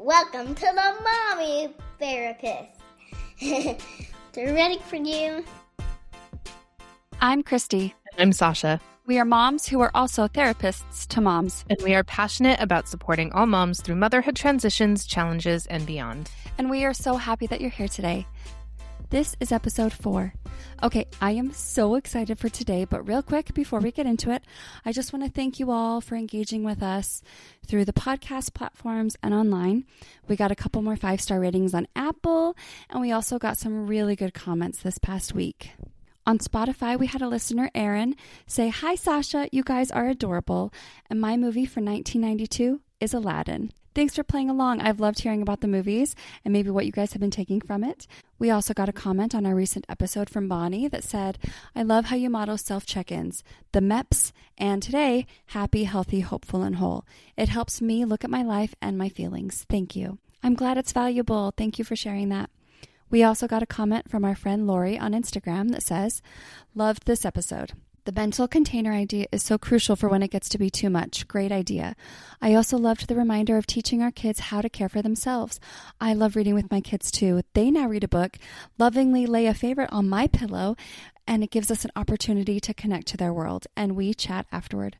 Welcome to the Mommy Therapist. They're ready for you. I'm Kristi. I'm Sasha. We are moms who are also therapists to moms. And we are passionate about supporting all moms through motherhood transitions, challenges, and beyond. And we are so happy that you're here today. This is episode 4. Okay, I am so excited for today, but real quick before we get into it, I just want to thank you all for engaging with us through the podcast platforms and online. We got a couple more 5-star ratings on Apple, and we also got some really good comments this past week. On Spotify, we had a listener, Erin, say, "Hi, Sasha, you guys are adorable, and my movie for 1992 is Aladdin. Thanks for playing along. I've loved hearing about the movies and maybe what you guys have been taking from it." We also got a comment on our recent episode from Bonnie that said, "I love how you model self-check-ins, the MEPs, and today, happy, healthy, hopeful, and whole. It helps me look at my life and my feelings. Thank you. I'm glad it's valuable. Thank you for sharing that." We also got a comment from our friend Lori on Instagram that says, "Loved this episode. The mental container idea is so crucial for when it gets to be too much. Great idea. I also loved the reminder of teaching our kids how to care for themselves. I love reading with my kids too. They now read a book, lovingly lay a favorite on my pillow, and it gives us an opportunity to connect to their world, and we chat afterward."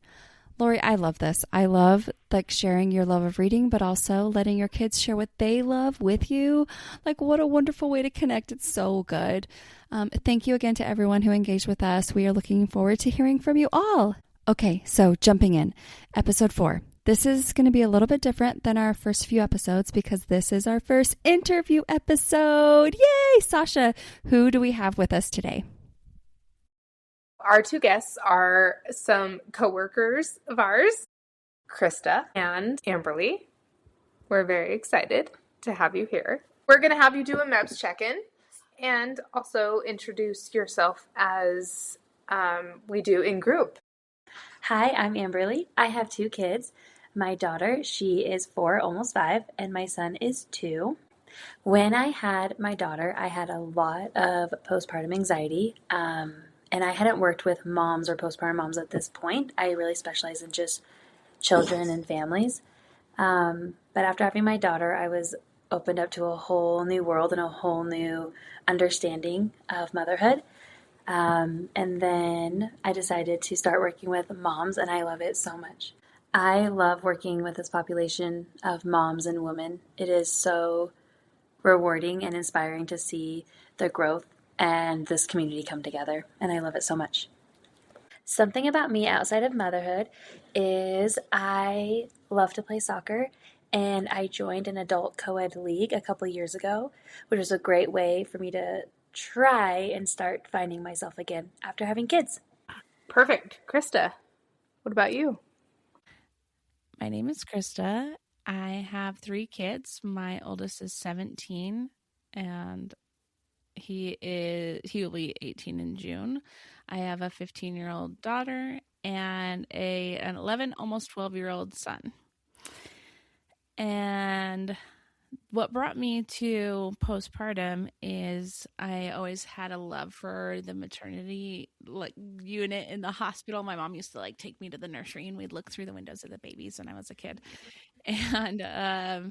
Lori, I love this. I love sharing your love of reading, but also letting your kids share what they love with you. What a wonderful way to connect. It's so good. Thank you again to everyone who engaged with us. We are looking forward to hearing from you all. Okay, so jumping in. Episode 4. This is going to be a little bit different than our first few episodes because this is our first interview episode. Yay! Sasha, who do we have with us today? Our two guests are some coworkers of ours, Krista and Amberli. We're very excited to have you here. We're going to have you do a MEPS check-in and also introduce yourself as we do in group. Hi, I'm Amberli. I have 2 kids. My daughter, she is 4, almost 5, and my son is 2. When I had my daughter, I had a lot of postpartum anxiety. And I hadn't worked with moms or postpartum moms at this point. I really specialize in just children and families. But after having my daughter, I was opened up to a whole new world and a whole new understanding of motherhood. And then I decided to start working with moms, and I love it so much. I love working with this population of moms and women. It is so rewarding and inspiring to see the growth and this community come together, and I love it so much. Something about me outside of motherhood is I love to play soccer, and I joined an adult co-ed league a couple years ago, which was a great way for me to try and start finding myself again after having kids. Perfect. Krista, what about you? My name is Krista. I have 3 kids. My oldest is 17, and he will be 18 in June. I have a 15-year-old daughter and an 11, almost 12-year-old son. And what brought me to postpartum is I always had a love for the maternity unit in the hospital. My mom used to take me to the nursery, and we'd look through the windows of the babies when I was a kid. And I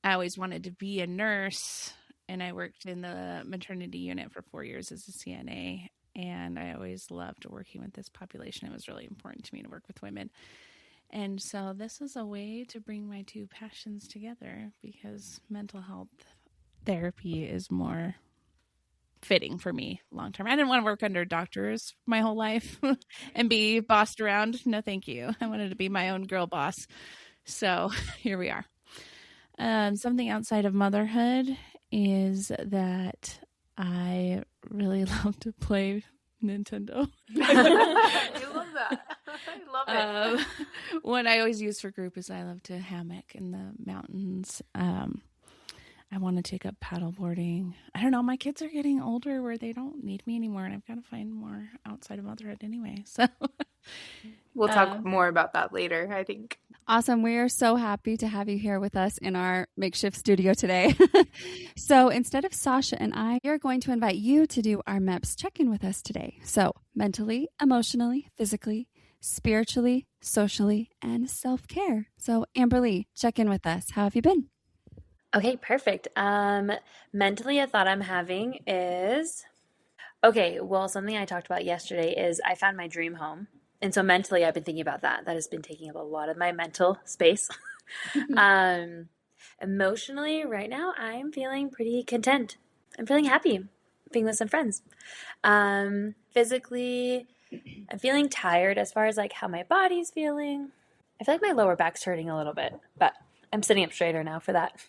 always wanted to be a nurse. And I worked in the maternity unit for 4 years as a CNA, and I always loved working with this population. It was really important to me to work with women. And so this is a way to bring my 2 passions together because mental health therapy is more fitting for me long term. I didn't want to work under doctors my whole life and be bossed around. No, thank you. I wanted to be my own girl boss. So here we are. Something outside of motherhood is that I really love to play Nintendo. I love that. I love it. What I always use for group is I love to hammock in the mountains. I want to take up paddleboarding. I don't know. My kids are getting older where they don't need me anymore, and I've got to find more outside of motherhood anyway. So we'll talk more about that later, I think. Awesome. We are so happy to have you here with us in our makeshift studio today. So instead of Sasha and I, we are going to invite you to do our MEPS check-in with us today. So mentally, emotionally, physically, spiritually, socially, and self-care. So Amberli, check in with us. How have you been? Okay, perfect. Mentally, a thought I'm having is, okay, well, something I talked about yesterday is I found my dream home. And so mentally, I've been thinking about that. That has been taking up a lot of my mental space. Emotionally, right now, I'm feeling pretty content. I'm feeling happy being with some friends. Physically, I'm feeling tired as far as like how my body's feeling. I feel like my lower back's hurting a little bit, but I'm sitting up straighter now for that.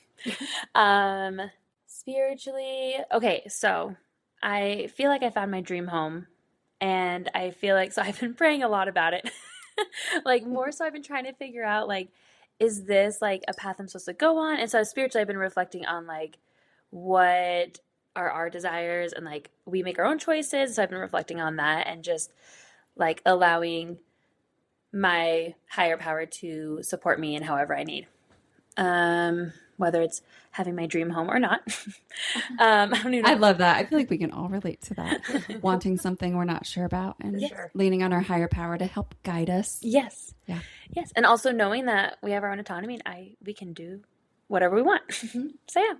Spiritually, okay, so I feel like I found my dream home, and I feel like, so I've been praying a lot about it. Like more so I've been trying to figure out like, is this like a path I'm supposed to go on? And so spiritually I've been reflecting on like what are our desires, and like we make our own choices. So I've been reflecting on that and just like allowing my higher power to support me in however I need. Whether it's having my dream home or not. I don't even know. I love that. I feel like we can all relate to that. Wanting something we're not sure about and leaning on our higher power to help guide us. Yes. Yeah. Yes. And also knowing that we have our own autonomy and we can do whatever we want. So yeah.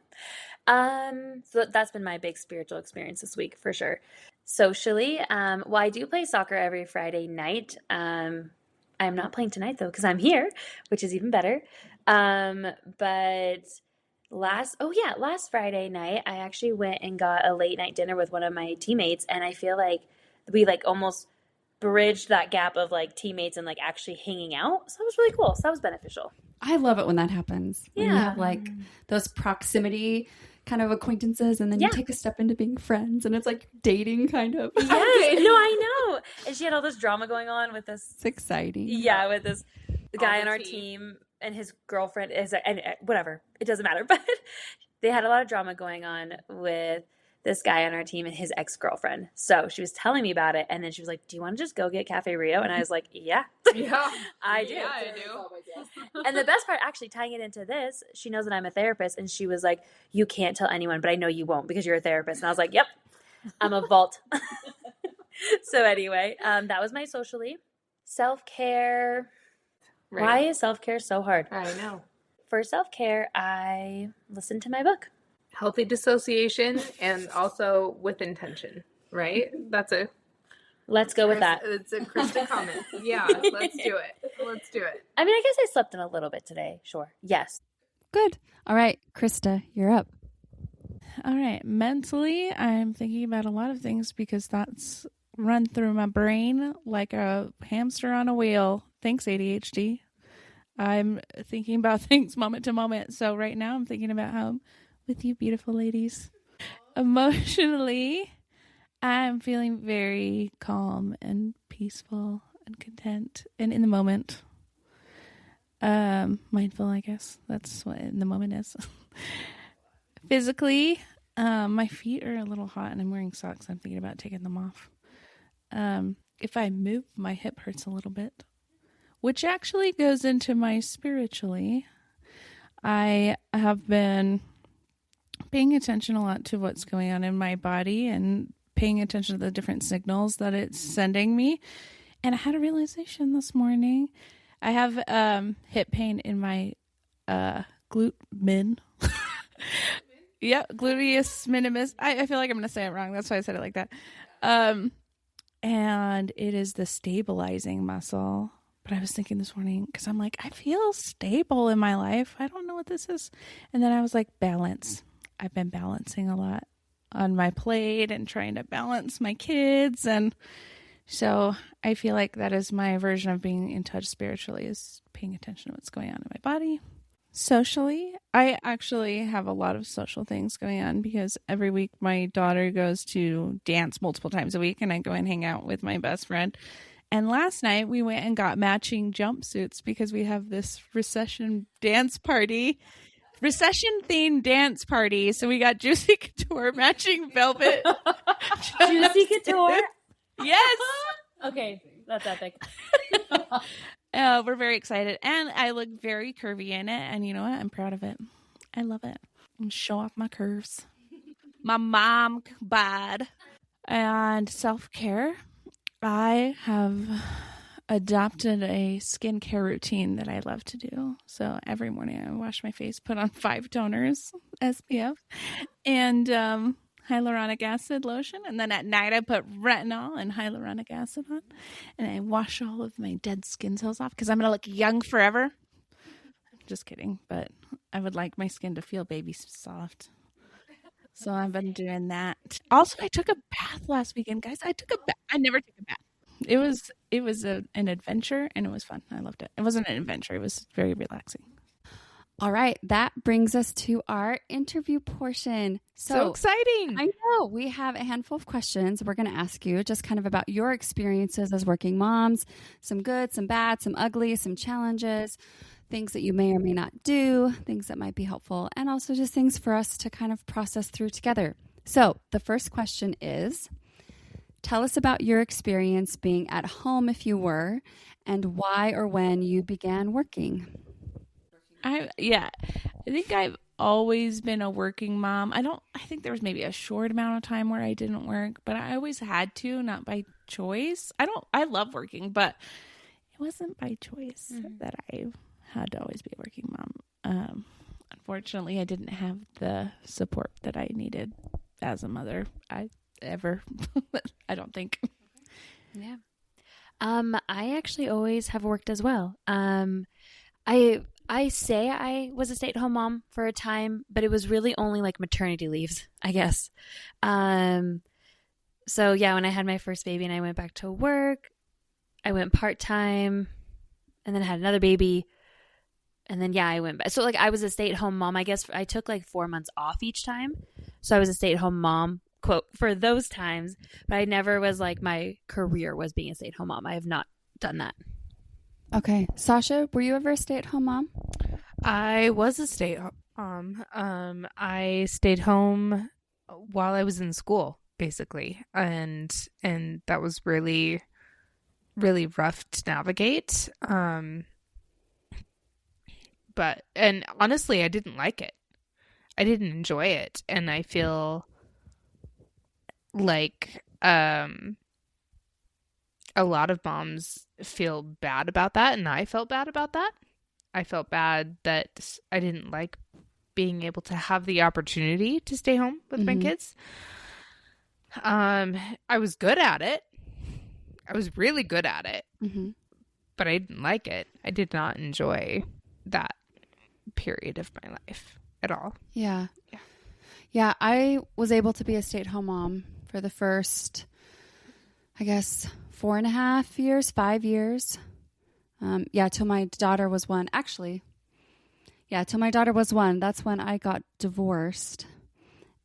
So that's been my big spiritual experience this week for sure. Socially, well, I do play soccer every Friday night. I'm not playing tonight though, because I'm here, which is even better. But last Friday night, I actually went and got a late night dinner with one of my teammates, and I feel like we like almost bridged that gap of like teammates and like actually hanging out. So that was really cool. So that was beneficial. I love it when that happens. When you have like those proximity kind of acquaintances, and then you take a step into being friends, and it's like dating kind of. Yes, no, I know. And she had all this drama going on with this. It's exciting. Yeah, with this guy on our team and his girlfriend and whatever. It doesn't matter. But they had a lot of drama going on with this guy on our team and his ex-girlfriend. So she was telling me about it, and then she was like, do you want to just go get Cafe Rio? And I was like, yeah. Yeah. I do. Yeah, I do. And the best part, actually tying it into this, she knows that I'm a therapist, and she was like, you can't tell anyone, but I know you won't because you're a therapist. And I was like, yep, I'm a vault. So anyway, that was my socially. Self-care. Right. Why is self-care so hard? I know. For self-care, I listened to my book. Healthy dissociation and also with intention, right? Let's go with that. It's a Krista comment. Yeah, let's do it. Let's do it. I mean, I guess I slept in a little bit today. Sure. Yes. Good. All right, Krista, you're up. All right. Mentally, I'm thinking about a lot of things because that's run through my brain like a hamster on a wheel. Thanks, ADHD. I'm thinking about things moment to moment. So right now I'm thinking about how I'm with you beautiful ladies. Emotionally, I'm feeling very calm and peaceful and content and in the moment. Mindful, I guess. That's what in the moment is. Physically, my feet are a little hot and I'm wearing socks. I'm thinking about taking them off. If I move, my hip hurts a little bit, which actually goes into my spiritually. I have been paying attention a lot to what's going on in my body and paying attention to the different signals that it's sending me. And I had a realization this morning. I have hip pain in my glute min. Yeah, gluteus minimus. I feel like I'm going to say it wrong. That's why I said it like that. And it is the stabilizing muscle. But I was thinking this morning, because I'm like, I feel stable in my life. I don't know what this is. And then I was like, balance. I've been balancing a lot on my plate and trying to balance my kids. And so I feel like that is my version of being in touch spiritually, is paying attention to what's going on in my body. Socially, I actually have a lot of social things going on because every week my daughter goes to dance multiple times a week and I go and hang out with my best friend. And last night we went and got matching jumpsuits because we have this recession themed dance party. So we got Juicy Couture matching velvet. Juicy Couture? Yes. Okay, that's epic. We're very excited. And I look very curvy in it. And you know what? I'm proud of it. I love it. I'm show off my curves. My mom bod. And self-care. I have adopted a skincare routine that I love to do. So every morning I wash my face, put on 5 toners, SPF, and hyaluronic acid lotion. And then at night I put retinol and hyaluronic acid on. And I wash all of my dead skin cells off because I'm going to look young forever. Just kidding. But I would like my skin to feel baby soft. So I've been doing that. Also, I took a bath last weekend, guys. I never took a bath. It was an adventure, and it was fun. I loved it. It wasn't an adventure. It was very relaxing. All right. That brings us to our interview portion. So exciting. I know. We have a handful of questions we're going to ask you just kind of about your experiences as working moms. Some good, some bad, some ugly, some challenges, things that you may or may not do, things that might be helpful, and also just things for us to kind of process through together. So the first question is, tell us about your experience being at home if you were, and why or when you began working. I think I've always been a working mom. I think there was maybe a short amount of time where I didn't work, but I always had to, not by choice. I love working, but it wasn't by choice that I had to always be a working mom. Unfortunately, I didn't have the support that I needed as a mother. I don't think. Yeah. I actually always have worked as well. I say I was a stay-at-home mom for a time, but it was really only like maternity leaves, I guess. So yeah, when I had my first baby and I went back to work, I went part-time and then had another baby. And then, yeah, I went back. So like I was a stay-at-home mom. I guess I took like 4 months off each time. So I was a stay-at-home mom, quote, for those times. But I never was like my career was being a stay-at-home mom. I have not done that. Okay. Sasha, were you ever a stay-at-home mom? I was a stay-at-home mom. I stayed home while I was in school, basically. And that was really, really rough to navigate. And honestly, I didn't like it. I didn't enjoy it. And I feel like a lot of moms feel bad about that. And I felt bad about that. I felt bad that I didn't like being able to have the opportunity to stay home with my kids. I was good at it. I was really good at it. But I didn't like it. I did not enjoy that period of my life at all. Yeah, I was able to be a stay-at-home mom for the first, I guess, 4.5 years, 5 years. Till my daughter was 1. Actually, till my daughter was 1. That's when I got divorced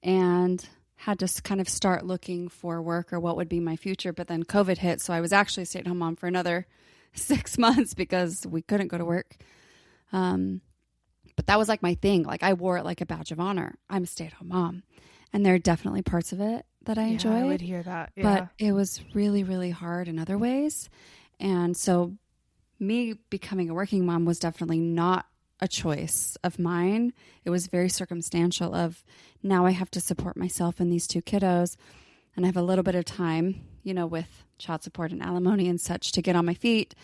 and had to kind of start looking for work or what would be my future. But then COVID hit, so I was actually a stay-at-home mom for another 6 months because we couldn't go to work. But that was like my thing. Like I wore it like a badge of honor. I'm a stay-at-home mom. And there are definitely parts of it that I enjoyed. I would hear that. Yeah. But it was really, really hard in other ways. And so me becoming a working mom was definitely not a choice of mine. It was very circumstantial of now I have to support myself and these 2 kiddos. And I have a little bit of time, with child support and alimony and such to get on my feet.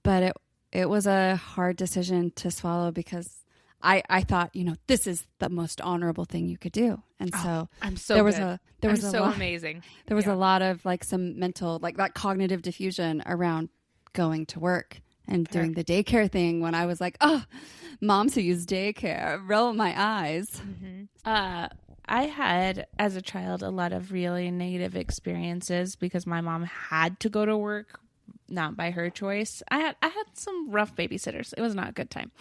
But it was a hard decision to swallow because I thought, this is the most honorable thing you could do. And so I'm so there was good. there was I'm a so lot, amazing. There was a lot of like some mental, like that cognitive diffusion around going to work and doing the daycare thing when I was like, oh, moms who use daycare, roll my eyes. I had, as a child, a lot of really negative experiences because my mom had to go to work, not by her choice. I had some rough babysitters. It was not a good time.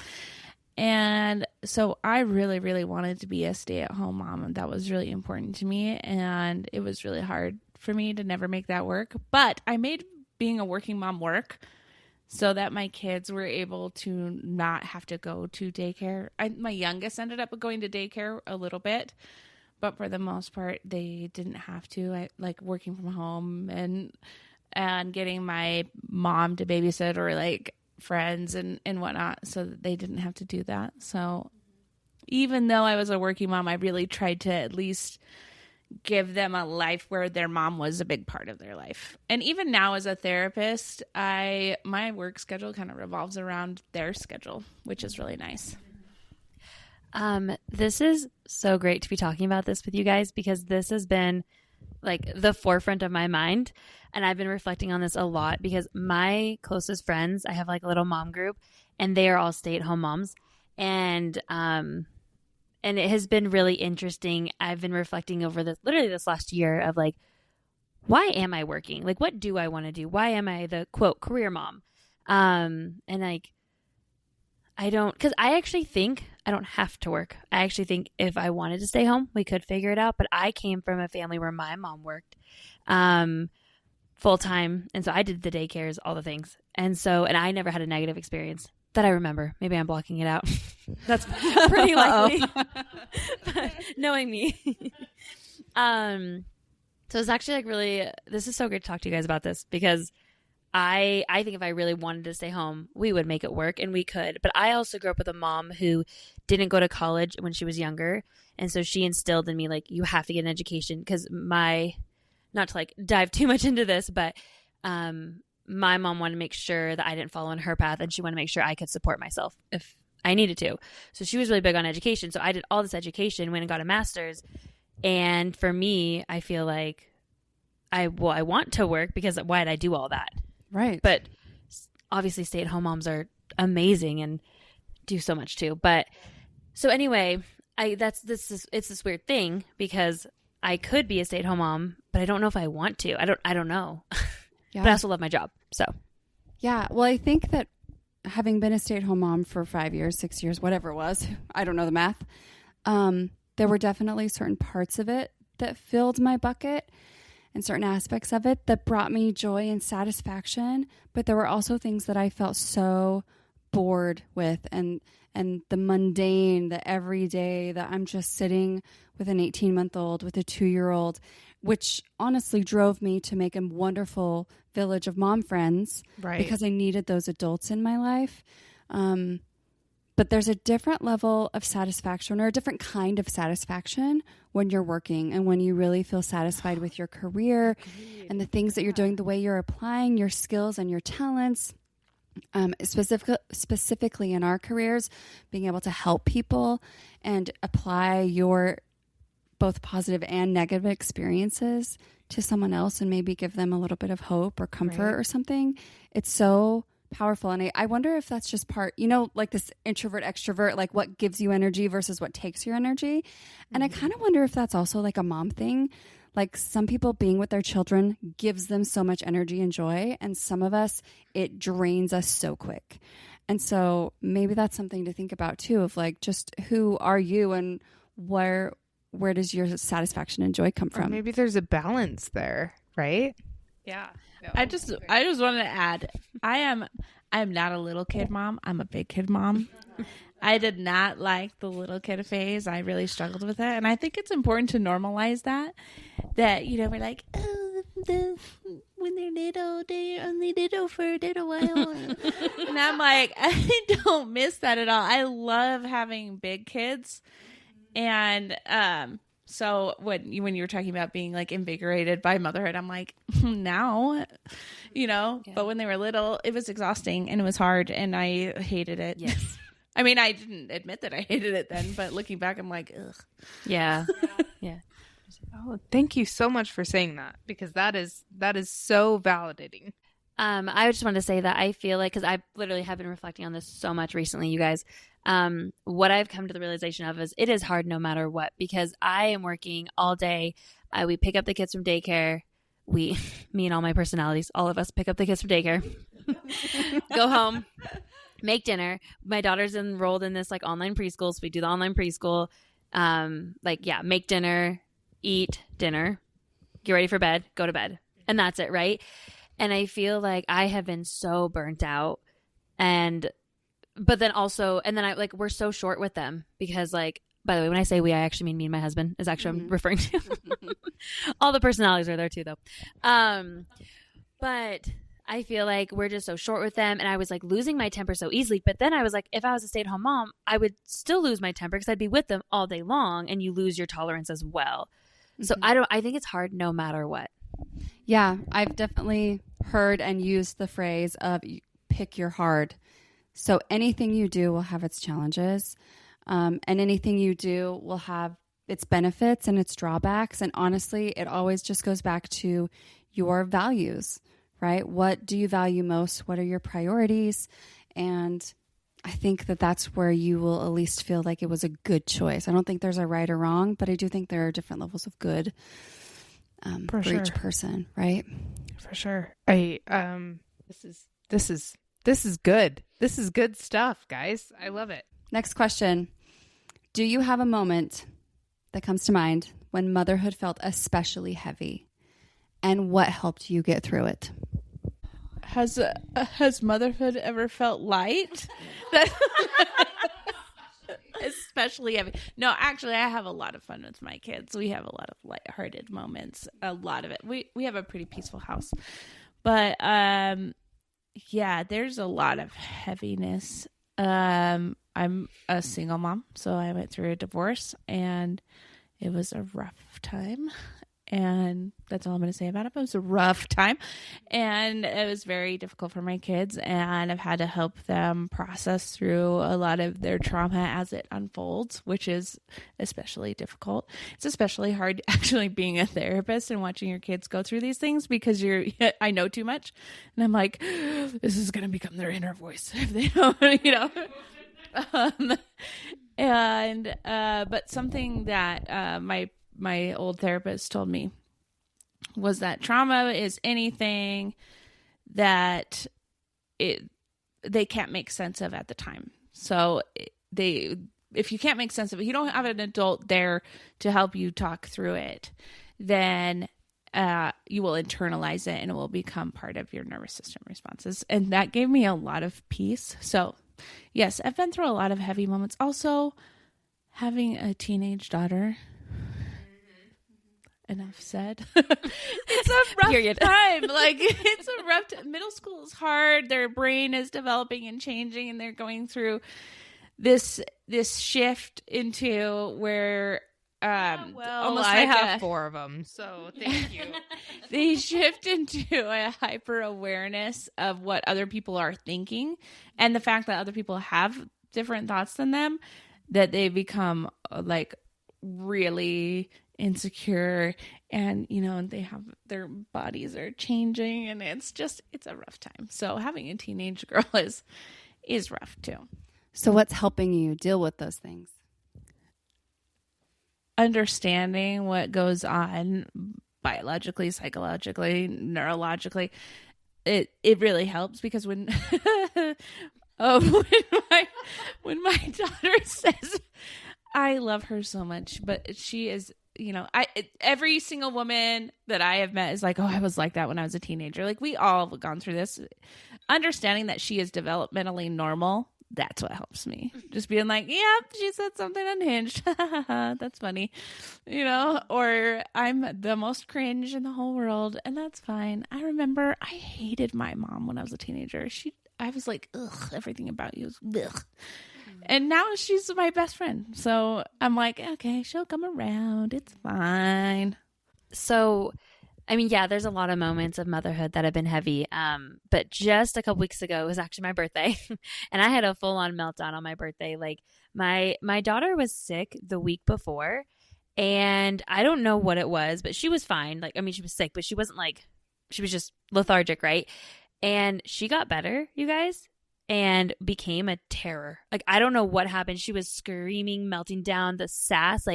And so I really, really wanted to be a stay-at-home mom, and that was really important to me. And it was really hard for me to never make that work. But I made being a working mom work so that my kids were able to not have to go to daycare. My youngest ended up going to daycare a little bit, but for the most part, they didn't have to. I like working from home and getting my mom to babysit or like friends and whatnot, so that they didn't have to do that. So even though I was a working mom, I really tried to at least give them a life where their mom was a big part of their life. And even now as a therapist, my work schedule kind of revolves around their schedule, which is really nice. This is so great to be talking about this with you guys, because this has been like the forefront of my mind. And I've been reflecting on this a lot, because my closest friends, I have like a little mom group, and they are all stay-at-home moms. And it has been really interesting. I've been reflecting over this last year of like, why am I working? Like, what do I want to do? Why am I the quote career mom? And like, because I actually think I don't have to work. I actually think if I wanted to stay home, we could figure it out. But I came from a family where my mom worked full time. And so I did the daycares, all the things. And I never had a negative experience that I remember. Maybe I'm blocking it out. That's pretty likely. Knowing me. So it's actually like really, this is so great to talk to you guys about this, because I think if I really wanted to stay home, we would make it work, and we could. But I also grew up with a mom who didn't go to college when she was younger. And so she instilled in me, like, you have to get an education, because not to like dive too much into this, but my mom wanted to make sure that I didn't follow in her path, and she wanted to make sure I could support myself if I needed to. So she was really big on education. So I did all this education, went and got a master's. And for me, I feel like I want to work, because why did I do all that? Right. But obviously stay-at-home moms are amazing and do so much too. But so anyway, it's this weird thing, because I could be a stay-at-home mom, but I don't know if I want to. I don't know. Yeah. But I also love my job. So yeah. Well, I think that having been a stay-at-home mom for 5 years, 6 years, whatever it was, I don't know the math. There were definitely certain parts of it that filled my bucket, and certain aspects of it that brought me joy and satisfaction. But there were also things that I felt so bored with, and the mundane, the everyday, that I'm just sitting with an 18-month-old, with a 2-year-old, which honestly drove me to make a wonderful village of mom friends, Right. because I needed those adults in my life. But there's a different level of satisfaction, or a different kind of satisfaction, when you're working, and when you really feel satisfied with your career and the things that you're doing, the way you're applying your skills and your talents. Specifically in our careers, being able to help people and apply your both positive and negative experiences to someone else, and maybe give them a little bit of hope or comfort or something. It's so powerful. And I wonder if that's just part, like this introvert, extrovert, like what gives you energy versus what takes your energy. And I kind of wonder if that's also like a mom thing. Like, some people being with their children gives them so much energy and joy, and some of us, it drains us so quick. And so maybe that's something to think about too, of like, just who are you, and where does your satisfaction and joy come from? Or maybe there's a balance there, right? Yeah. I just wanted to add, I am not a little kid mom. I'm a big kid mom. I did not like the little kid phase. I really struggled with it. And I think it's important to normalize that we're like, oh, when they're little, they're only little for a little while. And I'm like, I don't miss that at all. I love having big kids. And so when you were talking about being like invigorated by motherhood, I'm like, now, but when they were little, it was exhausting and it was hard and I hated it. yes. I mean, I didn't admit that I hated it then, but looking back, I'm like, ugh. Yeah. Yeah. Oh, thank you so much for saying that, because that is so validating. I just wanted to say that I feel like, because I literally have been reflecting on this so much recently, you guys, what I've come to the realization of is it is hard no matter what, because I am working all day. We pick up the kids from daycare. Me and all my personalities, all of us pick up the kids from daycare, go home, make dinner. My daughter's enrolled in this like online preschool. So we do the online preschool, make dinner, eat dinner, get ready for bed, go to bed. And that's it. Right. And I feel like I have been so burnt out, but then we're so short with them, because like, by the way, when I say we, I actually mean me and my husband is actually I'm referring to. All the personalities are there too though. But I feel like we're just so short with them, and I was like losing my temper so easily. But then I was like, if I was a stay-at-home mom, I would still lose my temper because I'd be with them all day long, and you lose your tolerance as well. So I think it's hard no matter what. Yeah, I've definitely heard and used the phrase of pick your hard. So anything you do will have its challenges, and anything you do will have its benefits and its drawbacks. And honestly, it always just goes back to your values, right? What do you value most? What are your priorities? And I think that that's where you will at least feel like it was a good choice. I don't think there's a right or wrong, but I do think there are different levels of good for each person, right? For sure. This is good. This is good stuff, guys. I love it. Next question. Do you have a moment that comes to mind when motherhood felt especially heavy, and what helped you get through it? Has motherhood ever felt light? Especially heavy. No, actually, I have a lot of fun with my kids. We have a lot of lighthearted moments. A lot of it. We have a pretty peaceful house, but yeah, there's a lot of heaviness. I'm a single mom, so I went through a divorce, and it was a rough time. And that's all I'm going to say about it. It was a rough time, and it was very difficult for my kids, and I've had to help them process through a lot of their trauma as it unfolds, which is especially difficult. It's especially hard actually being a therapist and watching your kids go through these things, because I know too much, and I'm like, this is going to become their inner voice if they don't, but something that my old therapist told me was that trauma is anything that they can't make sense of at the time. So if you can't make sense of it, you don't have an adult there to help you talk through it, then you will internalize it, and it will become part of your nervous system responses. And that gave me a lot of peace. So yes, I've been through a lot of heavy moments. Also, having a teenage daughter. Enough said. It's a rough time. It's a rough time. Middle school is hard. Their brain is developing and changing, and they're going through this shift into where almost I have 4 of them, so thank you. They shift into a hyper awareness of what other people are thinking, and the fact that other people have different thoughts than them, that they become really insecure, and they have their bodies are changing, and it's a rough time. So having a teenage girl is rough too. So what's helping you deal with those things? Understanding what goes on biologically, psychologically, neurologically, it really helps, because when when my daughter says, I love her so much, but she is, every single woman that I have met is like, oh, I was like that when I was a teenager. We all have gone through this. Understanding that she is developmentally normal, that's what helps me. Just being like, yeah, she said something unhinged. That's funny. Or I'm the most cringe in the whole world, and that's fine. I remember I hated my mom when I was a teenager. I was like, ugh, everything about you is ugh. And now she's my best friend. So I'm like, okay, she'll come around. It's fine. So, there's a lot of moments of motherhood that have been heavy. But just a couple weeks ago, it was actually my birthday. And I had a full-on meltdown on my birthday. My daughter was sick the week before. And I don't know what it was, but she was fine. She was sick, but she wasn't she was just lethargic, right? And she got better, you guys, and became a terror. I don't know what happened. She was screaming, melting down, the sass,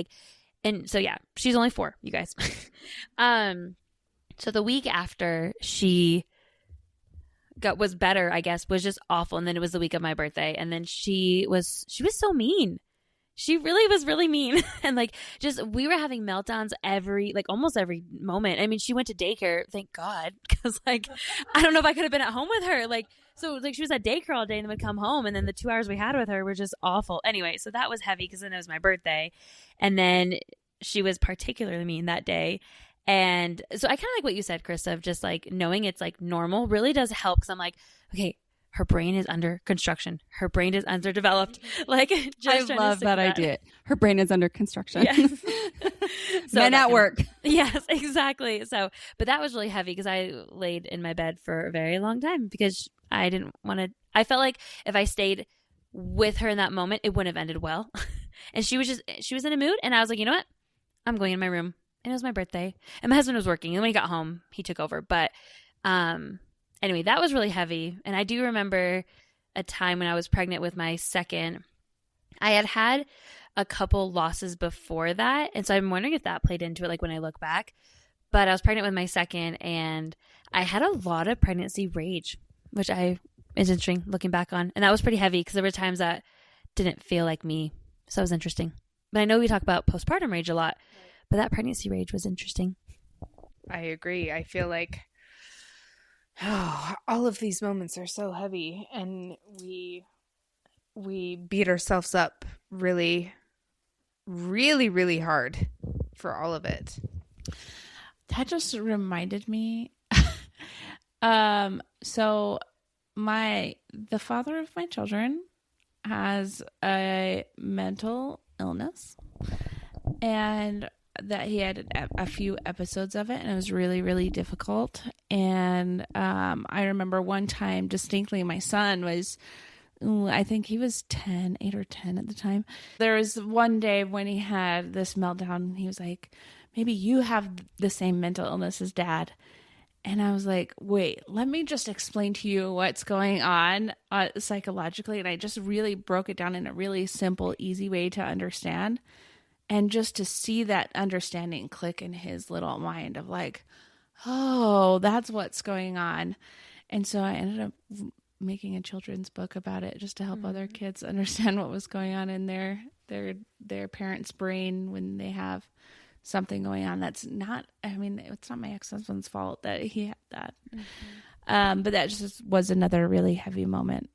and so yeah, she's only 4, you guys. So the week after she was better, I guess, was just awful. And then it was the week of my birthday, and then she was so mean. She really was really mean. And we were having meltdowns almost every moment. She went to daycare, thank God, because I don't know if I could have been at home with her. So she was at daycare all day and then would come home, and then the 2 hours we had with her were just awful. Anyway, so that was heavy, because then it was my birthday, and then she was particularly mean that day. And so I kind of like what you said, Krista, of just knowing it's normal really does help, because I'm like, okay, her brain is under construction. Her brain is underdeveloped. I love that idea. Her brain is under construction. Yes. Men at work. Yes, exactly. So, but that was really heavy because I laid in my bed for a very long time because I didn't want to. I felt like if I stayed with her in that moment, it wouldn't have ended well. And she was in a mood, and I was like, you know what? I'm going in my room. And it was my birthday, and my husband was working. And when he got home, he took over. But anyway, that was really heavy. And I do remember a time when I was pregnant with my second. I had a couple losses before that, and so I'm wondering if that played into it, like when I look back. But I was pregnant with my second, and I had a lot of pregnancy rage, which is interesting looking back on. And that was pretty heavy because there were times that didn't feel like me. So it was interesting. But I know we talk about postpartum rage a lot, but that pregnancy rage was interesting. I agree. I feel like all of these moments are so heavy, and we beat ourselves up really, really, really hard for all of it. That just reminded me. So the father of my children has a mental illness, and that he had a few episodes of it, and it was really, really difficult. And I remember one time distinctly, my son was, I think he was 8 or 10 at the time. There was one day when he had this meltdown, and he was like, maybe you have the same mental illness as Dad. And I was like, wait, let me just explain to you what's going on psychologically. And I just really broke it down in a really simple, easy way to understand. And just to see that understanding click in his little mind of like, oh, that's what's going on. And so I ended up making a children's book about it just to help other kids understand what was going on in their parents' brain when they have something going on that's not, I mean, it's not my ex-husband's fault that he had that. But that just was another really heavy moment.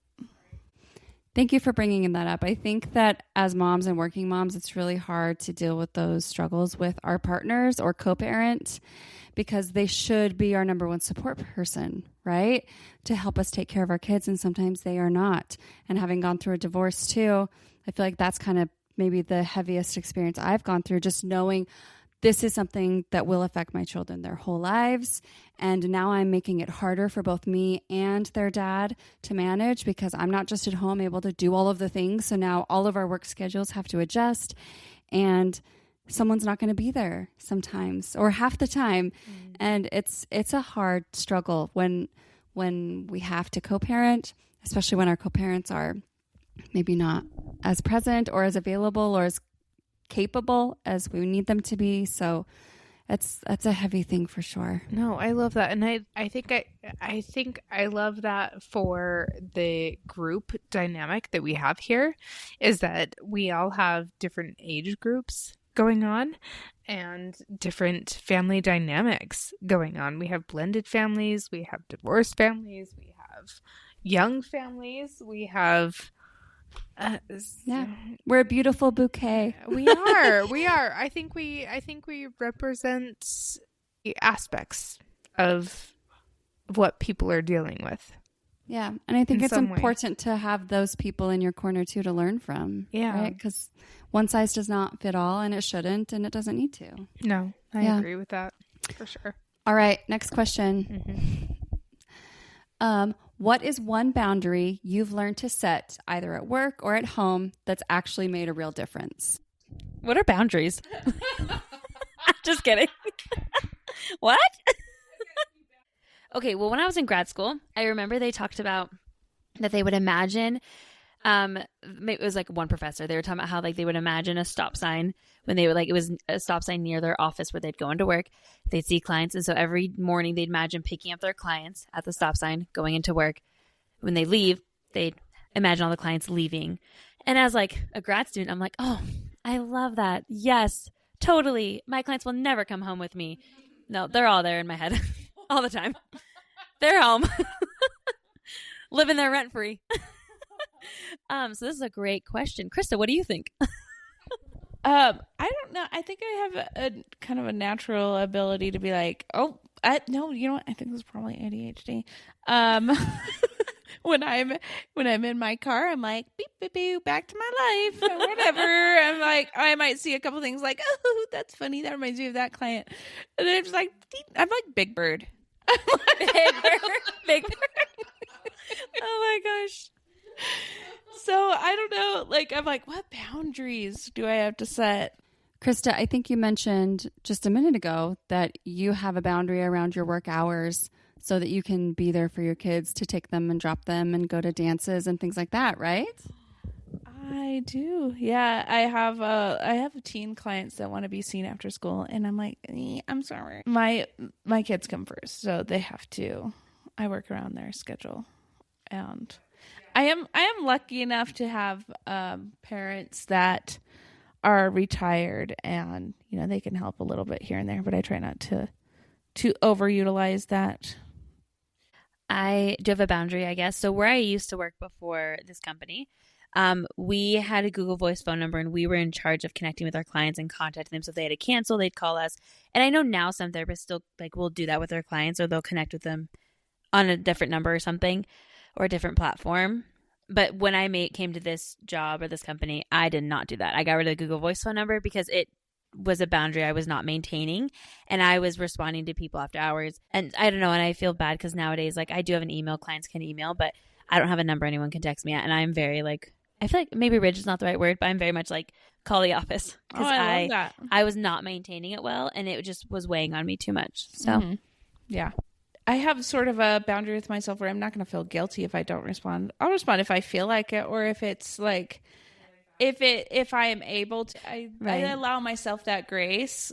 Thank you for bringing that up. I think that as moms and working moms, it's really hard to deal with those struggles with our partners or co-parent, because they should be our number one support person, right? To help us take care of our kids. And sometimes they are not. And having gone through a divorce too, I feel like that's kind of maybe the heaviest experience I've gone through, just knowing this is something that will affect my children their whole lives. And now I'm making it harder for both me and their dad to manage, because I'm not just at home able to do all of the things. So now all of our work schedules have to adjust, and someone's not going to be there sometimes or half the time. And it's a hard struggle when we have to co-parent, especially when our co-parents are maybe not as present or as available or as capable as we need them to be. So that's a heavy thing for sure. No, I love that. And I think I love that for the group dynamic that we have here, is that we all have different age groups going on and different family dynamics going on. We have blended families, we have divorced families, we have young families, we have we're a beautiful bouquet. We are. I think we represent the aspects of what people are dealing with. Yeah. And I think it's important to have those people in your corner too to learn from. Yeah. Right? Because one size does not fit all, and it shouldn't, and it doesn't need to. No, I agree with that for sure. All right. Next question. What is one boundary you've learned to set either at work or at home that's actually made a real difference? What are boundaries? Just kidding. What? Okay, well, when I was in grad school, I remember they talked about that they would imagine, it was like one professor, they were talking about how like they would imagine a stop sign when they would, like, it was a stop sign near their office where they'd go into work, they'd see clients. And so every morning they'd imagine picking up their clients at the stop sign, going into work. When they leave, they'd imagine all the clients leaving. And as like a grad student, I'm like, oh, I love that. Yes, totally. My clients will never come home with me. No, they're all there in my head all the time. They're home. Living there rent free. So this is a great question. Krista, what do you think? I don't know. I think I have a kind of a natural ability to be like, no, you know what? I think this is probably ADHD. When I'm in my car, I'm like, beep, beep, beep, back to my life or whatever. I'm like, I might see a couple things like, oh, that's funny. That reminds me of that client. And then I'm just like, I'm like Big Bird. Big Bird. Oh my gosh. So I don't know. Like, I'm like, what boundaries do I have to set? Krista, I think you mentioned just a minute ago that you have a boundary around your work hours so that you can be there for your kids to take them and drop them and go to dances and things like that, right? I do. Yeah, I have teen clients that want to be seen after school, and I'm like, I'm sorry. My kids come first, so they have to. I work around their schedule, and I am lucky enough to have parents that are retired, and they can help a little bit here and there, but I try not to overutilize that. I do have a boundary, I guess. So where I used to work before this company, we had a Google Voice phone number, and we were in charge of connecting with our clients and contacting them. So if they had to cancel, they'd call us. And I know now some therapists still will do that with their clients, or they'll connect with them on a different number or something, or a different platform. But when I came to this job or this company, I did not do that. I got rid of the Google Voice phone number because it was a boundary I was not maintaining, and I was responding to people after hours. And I don't know, and I feel bad because nowadays, I do have an email, clients can email, but I don't have a number anyone can text me at. And I'm very I feel like maybe rigid is not the right word, but I'm very much call the office, because I love that. I was not maintaining it well, and it just was weighing on me too much. So yeah. I have sort of a boundary with myself where I'm not going to feel guilty if I don't respond. I'll respond if I feel like it, or if it's if I am able to. I allow myself that grace,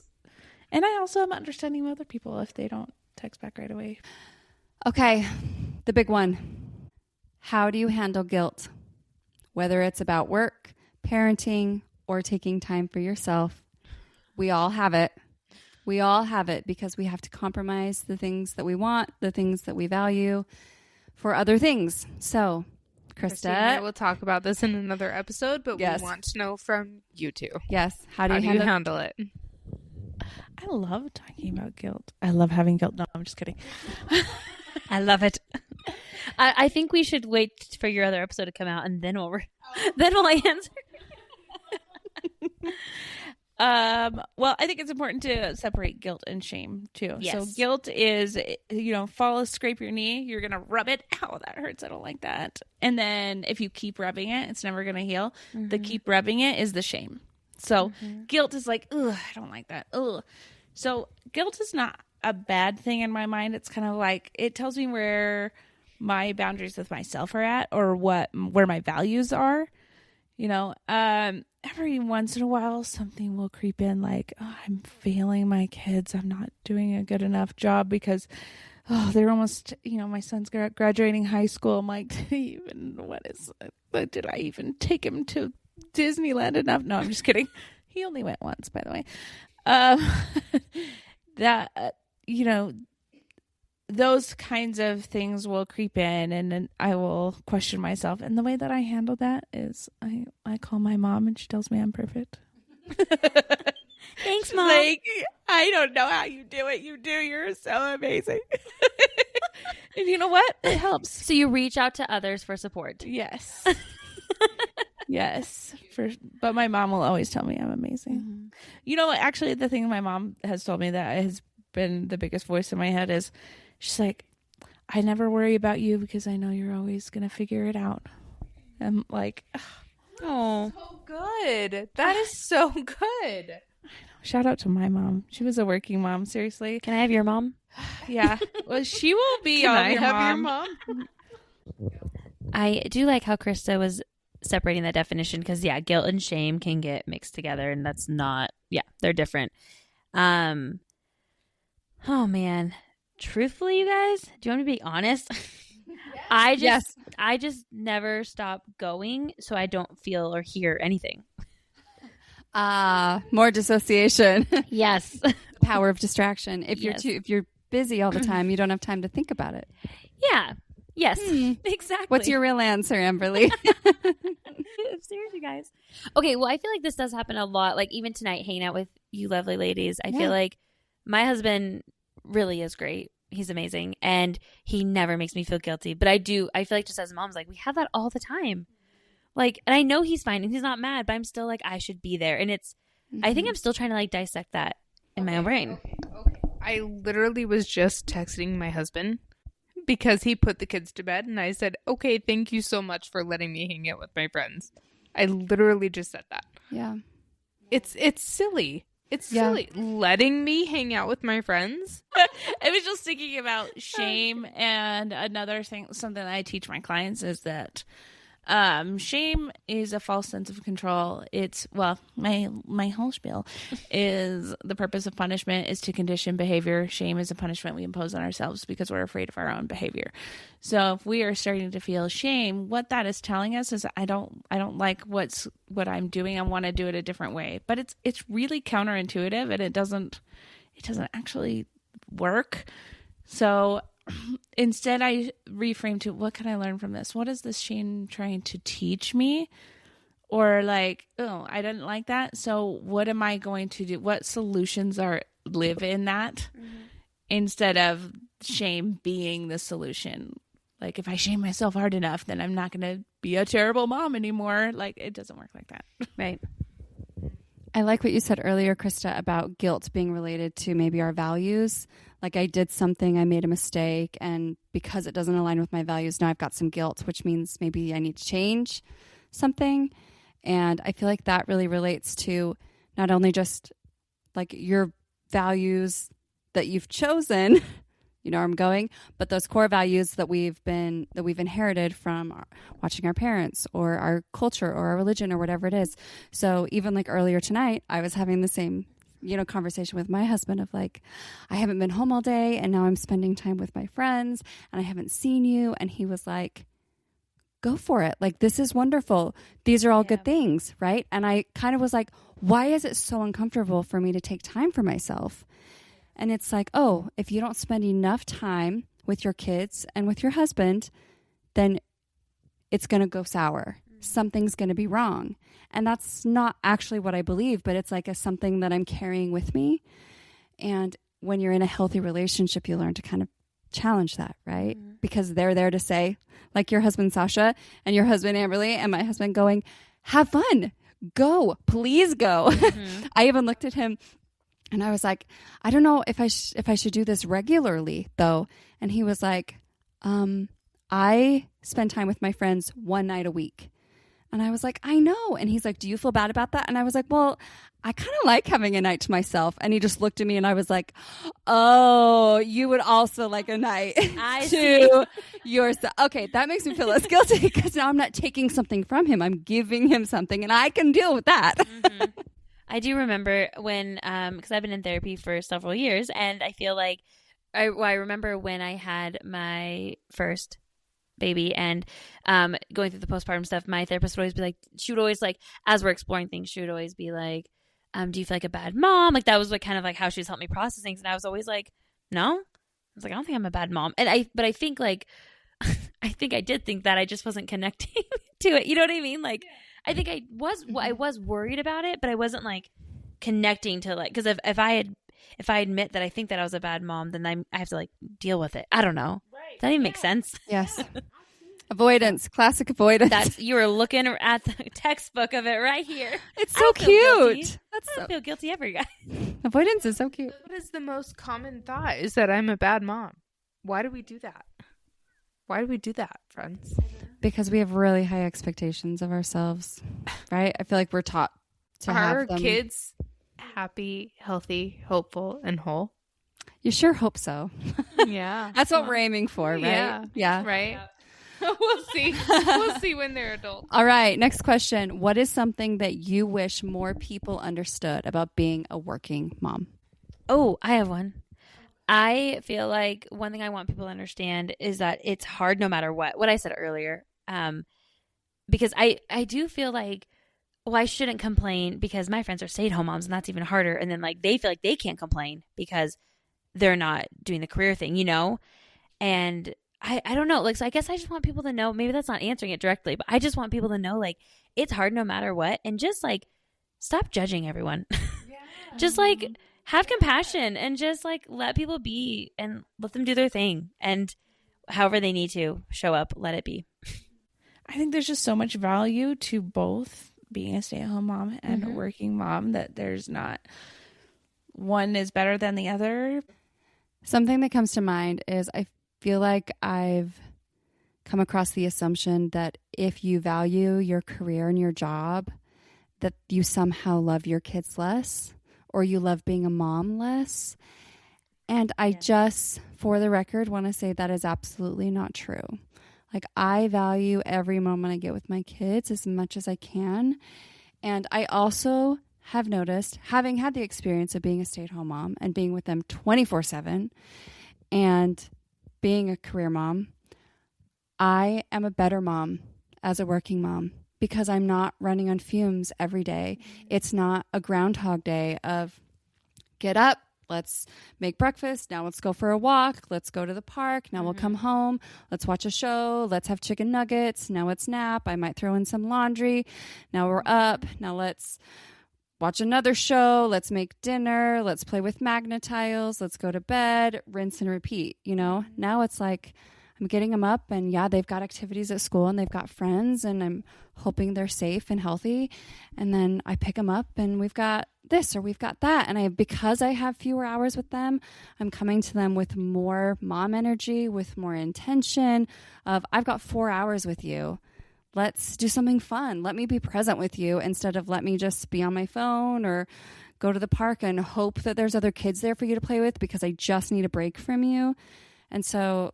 and I also am understanding of other people if they don't text back right away. Okay, the big one. How do you handle guilt? Whether it's about work, parenting, or taking time for yourself, we all have it. We all have it because we have to compromise the things that we want, the things that we value for other things. So, Krista, and I will talk about this in another episode, but yes, we want to know from you two. Yes. How do you handle it? I love talking about guilt. I love having guilt. No, I'm just kidding. I love it. I think we should wait for your other episode to come out, and then we'll answer. Well, I think it's important to separate guilt and shame too. Yes. So guilt is, scrape your knee, you're going to rub it. Ow, that hurts. I don't like that. And then if you keep rubbing it, it's never going to heal. Mm-hmm. The keep rubbing it is the shame. So guilt is ugh, I don't like that. Ugh. So guilt is not a bad thing in my mind. It's kind of it tells me where my boundaries with myself are at, or where my values are. Every once in a while something will creep in I'm failing my kids. I'm not doing a good enough job because they're almost, my son's graduating high school. I'm like, did I even take him to Disneyland enough? No, I'm just kidding. He only went once, by the way. Those kinds of things will creep in, and then I will question myself. And the way that I handle that is I call my mom, and she tells me I'm perfect. Thanks, Mom. I don't know how you do it. You do. You're so amazing. And you know what? It helps. So you reach out to others for support. Yes. Yes. But my mom will always tell me I'm amazing. Mm-hmm. Actually, the thing my mom has told me that has been the biggest voice in my head is, she's like, I never worry about you because I know you're always going to figure it out. I'm like, oh, so good. That is so good. I know. Shout out to my mom. She was a working mom. Seriously. Can I have your mom? Yeah. Well, she will be Can all I your have mom. your mom? I do like how Krista was separating that definition, because guilt and shame can get mixed together, and that's not, they're different. Oh man. Truthfully, you guys, do you want me to be honest? Yes. I just never stop going, so I don't feel or hear anything. More dissociation. Yes. Power of distraction. If you're busy all the time, you don't have time to think about it. Yeah. Yes. Exactly. What's your real answer, Amberli? Seriously, guys. Okay, well, I feel like this does happen a lot. Even tonight, hanging out with you lovely ladies, I feel like my husband really is great. He's amazing, and he never makes me feel guilty. But I feel like, just as moms, we have that all the time. Like, and I know he's fine and he's not mad, but I'm still like, I should be there. And I think I'm still trying to like dissect that in my own brain. Okay. I literally was just texting my husband because he put the kids to bed, and I said, okay, thank you so much for letting me hang out with my friends. I literally just said that. Yeah. It's silly. It's silly. Letting me hang out with my friends. I was just thinking about shame, and another thing, something that I teach my clients is that shame is a false sense of control. It's, well, my whole spiel is the purpose of punishment is to condition behavior. Shame is a punishment we impose on ourselves because we're afraid of our own behavior. So if we are starting to feel shame, what that is telling us is I don't like what I'm doing. I want to do it a different way. But it's really counterintuitive, and it doesn't actually work. So instead, I reframe to, what can I learn from this? What is this shame trying to teach me? Or like, oh, I didn't like that. So what am I going to do? What solutions live in that instead of shame being the solution? Like, if I shame myself hard enough, then I'm not going to be a terrible mom anymore. Like, it doesn't work like that. Right. I like what you said earlier, Krista, about guilt being related to maybe our values. Like, I did something, I made a mistake, and because it doesn't align with my values, now I've got some guilt, which means maybe I need to change something. And I feel like that really relates to not only just like your values that you've chosen, you know where I'm going, but those core values that we've inherited from watching our parents or our culture or our religion or whatever it is. So even like earlier tonight, I was having the same, conversation with my husband of like, I haven't been home all day and now I'm spending time with my friends and I haven't seen you. And he was like, go for it. Like, this is wonderful. These are all good things. Right. And I kind of was like, why is it so uncomfortable for me to take time for myself? And it's like, oh, if you don't spend enough time with your kids and with your husband, then it's going to go sour. Something's going to be wrong. And that's not actually what I believe, but it's like something that I'm carrying with me. And when you're in a healthy relationship, you learn to kind of challenge that, right? Mm-hmm. Because they're there to say, like your husband, Sasha, and your husband, Amberli, and my husband going, have fun. Go. Please go. Mm-hmm. I even looked at him and I was like, I don't know if I should do this regularly, though. And he was like, I spend time with my friends one night a week. And I was like, I know. And he's like, do you feel bad about that? And I was like, well, I kind of like having a night to myself. And he just looked at me and I was like, oh, you would also like a night to yourself. Okay, that makes me feel less guilty because now I'm not taking something from him. I'm giving him something and I can deal with that. Mm-hmm. I do remember when, because I've been in therapy for several years, and I feel like I remember when I had my first baby and going through the postpartum stuff, my therapist would always be like, she would always like, as we're exploring things, she would always be like, do you feel like a bad mom? Like that was like kind of like how she was helping me process things. And I was always like, no. I was like, I don't think I'm a bad mom. But I think like, I think I did think that, I just wasn't connecting to it. You know what I mean? Like, I think I was worried about it, but I wasn't like connecting to like, because if I admit that I think that I was a bad mom, then I have to like deal with it. I don't know. Right. Does that even make sense? Yes. Avoidance, classic avoidance. You were looking at the textbook of it right here. It's so cute. I feel guilty ever, guys. Avoidance is so cute. What is the most common thought is that I'm a bad mom. Why do we do that? Why do we do that, friends? Because we have really high expectations of ourselves, right? I feel like we're taught to have them. Are kids happy, healthy, hopeful, and whole? You sure hope so. Yeah. That's what we're aiming for, right? Yeah. Right? We'll see. We'll see when they're adults. All right. Next question. What is something that you wish more people understood about being a working mom? Oh, I have one. I feel like one thing I want people to understand is that it's hard no matter what I said earlier. Because I do feel like, well, I shouldn't complain because my friends are stay-at-home moms and that's even harder. And then like they feel like they can't complain because they're not doing the career thing, And I don't know. Like, so I guess I just want people to know, maybe that's not answering it directly, but I just want people to know like it's hard no matter what. And just like stop judging everyone. Yeah. Just like have compassion and just like let people be and let them do their thing. And however they need to show up, let it be. I think there's just so much value to both being a stay-at-home mom and a working mom that there's not one is better than the other. Something that comes to mind is I feel like I've come across the assumption that if you value your career and your job, that you somehow love your kids less or you love being a mom less. And I just, for the record, want to say that is absolutely not true. Like, I value every moment I get with my kids as much as I can. And I also have noticed, having had the experience of being a stay-at-home mom and being with them 24/7 and being a career mom, I am a better mom as a working mom because I'm not running on fumes every day. It's not a Groundhog Day of get up, let's make breakfast, now let's go for a walk, let's go to the park, now we'll come home, let's watch a show, let's have chicken nuggets, now it's nap, I might throw in some laundry, now we're up, now let's watch another show, let's make dinner, let's play with Magna-Tiles, let's go to bed, rinse and repeat, you know? Now it's like I'm getting them up and yeah, they've got activities at school and they've got friends and I'm hoping they're safe and healthy. And then I pick them up and we've got this or we've got that. And because I have fewer hours with them, I'm coming to them with more mom energy, with more intention of I've got 4 hours with you. Let's do something fun. Let me be present with you instead of let me just be on my phone or go to the park and hope that there's other kids there for you to play with because I just need a break from you. And so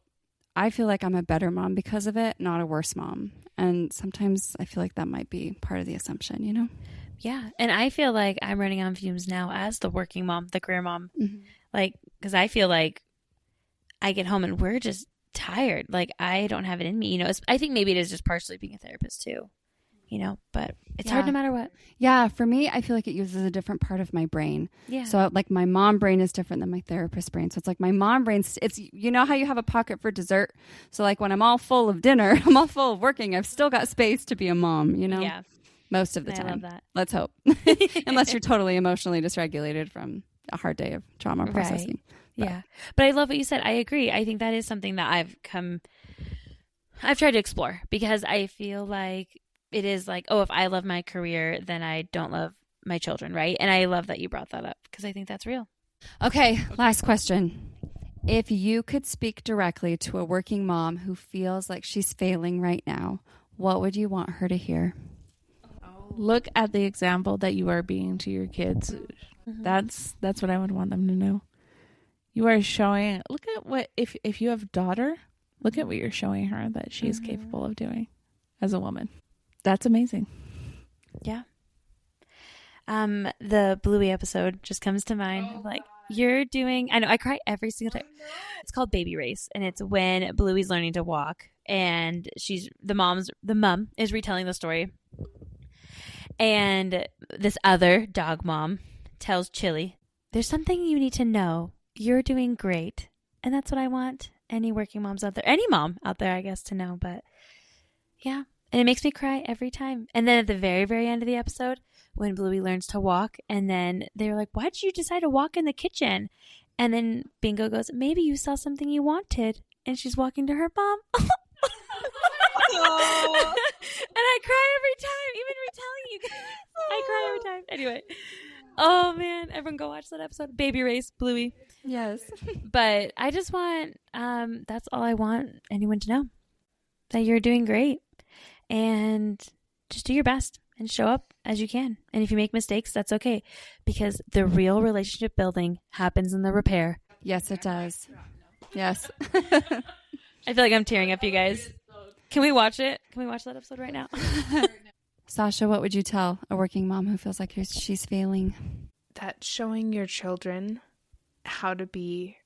I feel like I'm a better mom because of it, not a worse mom. And sometimes I feel like that might be part of the assumption, you know? Yeah. And I feel like I'm running on fumes now as the working mom, the career mom. Like, because I feel like I get home and we're just tired. Like, I don't have it in me. You know, I think maybe it is just partially being a therapist too, you know, but it's hard no matter what. Yeah. For me, I feel like it uses a different part of my brain. Yeah. So like my mom brain is different than my therapist brain. So it's like my mom brain, it's, you know how you have a pocket for dessert? So like when I'm all full of dinner, I'm all full of working, I've still got space to be a mom, you know? Yeah. Most of the I time. love that. Let's hope. Unless you're totally emotionally dysregulated from a hard day of trauma processing. Right. Yeah. But I love what you said. I agree. I think that is something that I've tried to explore because I feel like it is like, oh, if I love my career, then I don't love my children, right? And I love that you brought that up because I think that's real. Okay, last question. If you could speak directly to a working mom who feels like she's failing right now, what would you want her to hear? Look at the example that you are being to your kids. That's what I would want them to know. You are showing, look at what, if you have a daughter, look at what you're showing her that she is capable of doing as a woman. That's amazing. Yeah. The Bluey episode just comes to mind. Like, you're doing, I know, I cry every single time. It's called Baby Race, and it's when Bluey's learning to walk, and the mom is retelling the story. And this other dog mom tells Chili, there's something you need to know. You're doing great. And that's what I want any working moms out there, any mom out there, I guess, to know. But yeah. And it makes me cry every time. And then at the very, very end of the episode, when Bluey learns to walk, and then they were like, why did you decide to walk in the kitchen? And then Bingo goes, maybe you saw something you wanted. And she's walking to her mom. And I cry every time, even retelling you guys. I cry every time. Anyway. Oh, man. Everyone go watch that episode. Baby Race, Bluey. Yes. But I just want, that's all I want anyone to know. That you're doing great. And just do your best and show up as you can. And if you make mistakes, that's okay. Because the real relationship building happens in the repair. Yes, it does. Yes. I feel like I'm tearing up, you guys. Can we watch it? Can we watch that episode right now? Sasha, what would you tell a working mom who feels like she's failing? That showing your children how to be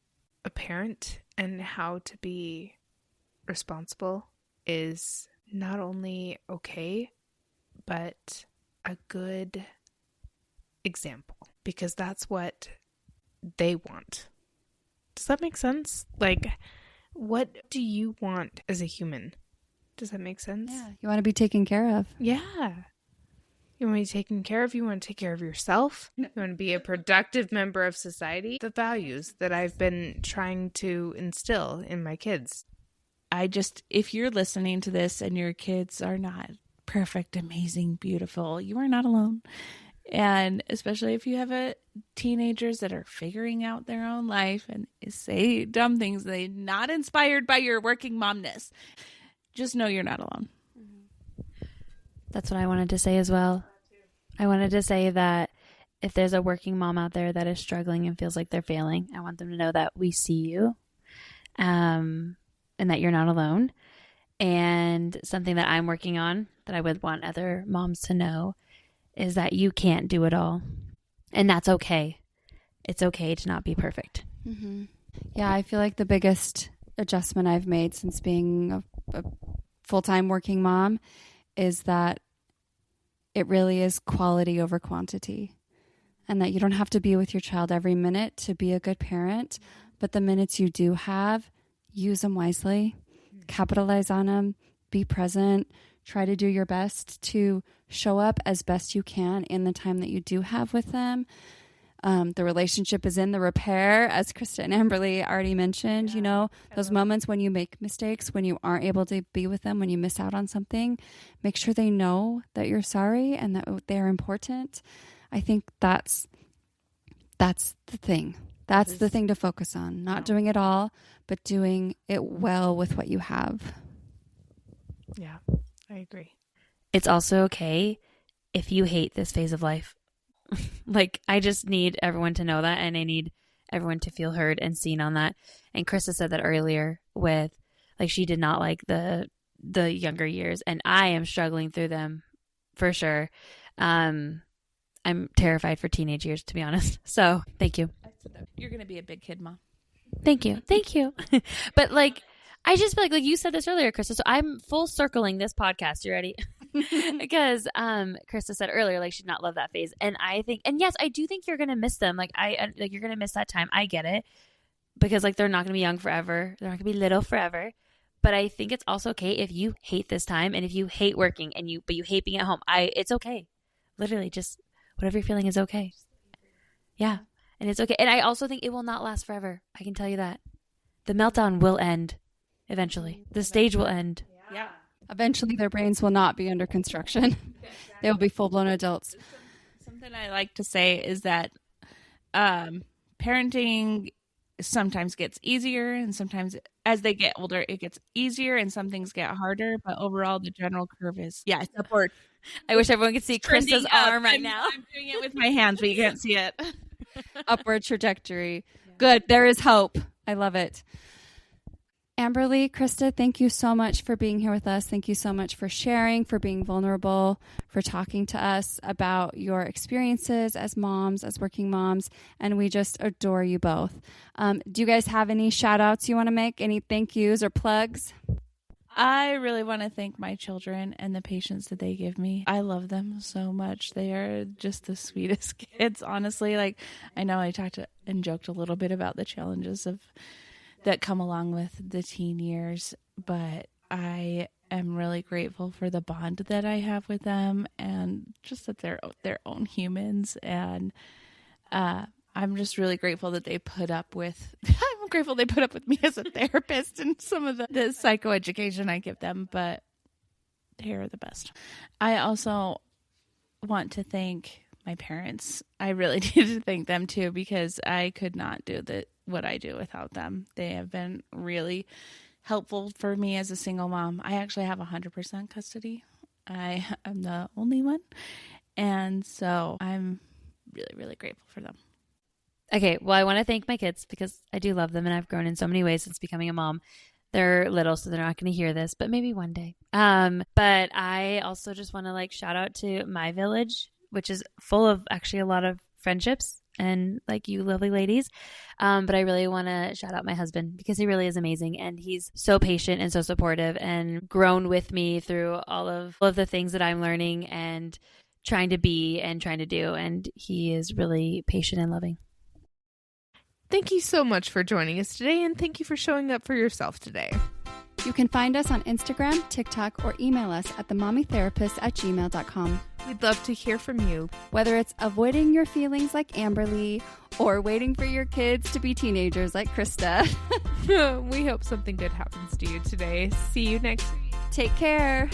a parent and how to be responsible is not only okay, but a good example, because that's what they want. Does that make sense? Like, what do you want as a human? Does that make sense? Yeah. You want to be taken care of. Yeah. You want to be taken care of. You want to take care of yourself. You want to be a productive member of society. The values that I've been trying to instill in my kids. if you're listening to this and your kids are not perfect, amazing, beautiful, you are not alone. And especially if you have teenagers that are figuring out their own life and say dumb things, they're not inspired by your working momness. Just know you're not alone. That's what I wanted to say as well. I wanted to say that if there's a working mom out there that is struggling and feels like they're failing, I want them to know that we see you, and that you're not alone. And something that I'm working on that I would want other moms to know is that you can't do it all. And that's okay. It's okay to not be perfect. Mm-hmm. Yeah, I feel like the biggest adjustment I've made since being a full-time working mom is that it really is quality over quantity. And that you don't have to be with your child every minute to be a good parent. But the minutes you do have, use them wisely. Capitalize on them. Be present. Try to do your best to show up as best you can in the time that you do have with them. The relationship is in the repair, as Krista and Amberli already mentioned. You know, those moments when you make mistakes, when you aren't able to be with them, when you miss out on something, make sure they know that you're sorry and that they're important. I think that's the thing. That's the thing to focus on. Not doing it all, but doing it well with what you have. Yeah, I agree. It's also okay if you hate this phase of life. Like, I just need everyone to know that, and I need everyone to feel heard and seen on that. And Krista said that earlier with, like, she did not like the younger years, and I am struggling through them for sure. I'm terrified for teenage years, to be honest. So thank you. You're going to be a big kid, Mom. Thank you. But like, I just feel like you said this earlier, Krista. So I'm full circling this podcast. You ready? Because Krista said earlier, like, she'd not love that phase. And I think, and yes, I do think you're going to miss them. Like, you're going to miss that time. I get it. Because like, they're not going to be young forever. They're not going to be little forever. But I think it's also okay if you hate this time and if you hate working but you hate being at home. It's okay. Literally, just whatever you're feeling is okay. Yeah. And it's okay. And I also think it will not last forever. I can tell you that. The meltdown will end eventually. The stage will end. Yeah. Eventually, their brains will not be under construction. They will be full-blown adults. Something I like to say is that parenting sometimes gets easier, and sometimes as they get older, it gets easier, and some things get harder. But overall, the general curve is, it's upward. I wish everyone could see Krista's arm right now. I'm doing it with my hands, but you can't see it. Upward trajectory. Good. There is hope. I love it. Amberli, Krista, thank you so much for being here with us. Thank you so much for sharing, for being vulnerable, for talking to us about your experiences as moms, as working moms, and we just adore you both. Do you guys have any shout outs you want to make? Any thank yous or plugs? I really want to thank my children and the patience that they give me. I love them so much. They are just the sweetest kids, honestly. Like, I know I talked and joked a little bit about the challenges that come along with the teen years, but I am really grateful for the bond that I have with them, and just that they're their own humans. And I'm just really grateful that they put up with. I'm grateful they put up with me as a therapist and some of the psychoeducation I give them, but they are the best. I also want to thank my parents. I really need to thank them too, because I could not do what I do without them. They have been really helpful for me as a single mom. I actually have 100% custody. I am the only one. And so I'm really, really grateful for them. Okay, well, I want to thank my kids because I do love them, and I've grown in so many ways since becoming a mom. They're little, so they're not going to hear this, but maybe one day. But I also just want to shout out to my village, which is full of actually a lot of friendships and you lovely ladies. But I really want to shout out my husband because he really is amazing, and he's so patient and so supportive and grown with me through all of the things that I'm learning and trying to be and trying to do. And he is really patient and loving. Thank you so much for joining us today, and thank you for showing up for yourself today. You can find us on Instagram, TikTok, or email us at themommytherapist@gmail.com. We'd love to hear from you. Whether it's avoiding your feelings like Amberli or waiting for your kids to be teenagers like Krista. We hope something good happens to you today. See you next week. Take care.